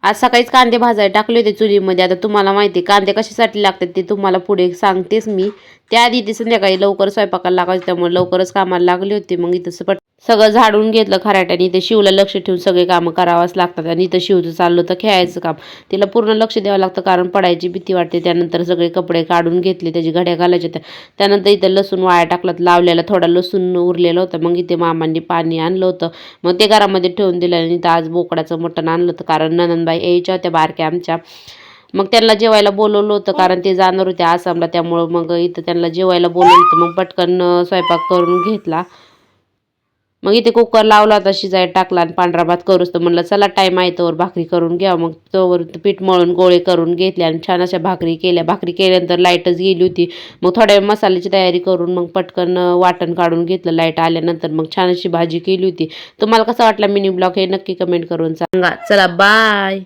आज सकाळीच कांदे भाजायला टाकले होते चुलीमध्ये. आता तुम्हाला माहिती आहे कांदे कशासाठी लागतात ते तुम्हाला पुढे सांगतेच मी. त्याआधी ते संध्याकाळी लवकर स्वयंपाकाला लागायचं त्यामुळे लवकरच कामाला लागले होते. मग इथं सगळं झाडून घेतलं खराट्याने. इथे शिवला लक्ष ठेवून सगळे कामं करावंच लागतात. आणि इथं शिवचं चाललं होतं खेळायचं काम. तिला पूर्ण लक्ष द्यावं लागतं कारण पडायची भीती वाटते. त्यानंतर सगळे कपडे काढून घेतले, त्याची घड्या घालायच्या होत्या. त्यानंतर इथं लसूण वाया टाकला लावलेला, थोडा लसूण उरलेला होता. मग इथे मामांनी पाणी आणलं होतं, मग ते घरामध्ये ठेवून दिलं. आणि इथं आज बोकडाचं मटण आणलं होतं कारण ननंदबाई यायच्या होत्या बारक्या आमच्या. मग त्यांना जेवायला बोलवलं होतं कारण ते जाणार होते आसामला, त्यामुळं मग इथं त्यांना जेवायला बोलवलं होतं. मग पटकन स्वयंपाक करून घेतला. मग इथे कुकर लावला होता शिजायला टाकला आणि पांढरा भात करूच तर म्हणलं चला टाईम आहे तोवर भाकरी करून घ्या. मग तोवर पीठ मळून गोळे करून घेतले आणि छान अशा भाकरी केल्या. भाकरी केल्यानंतर लाईटच गेली होती. मग थोड्या वेळ मसाल्याची तयारी करून मग पटकन वाटण काढून घेतलं लाईट आल्यानंतर. मग छान अशी भाजी केली होती. तुम्हाला कसा वाटला मिनी ब्लॉग हे नक्की कमेंट करून सांगा. चला बाय.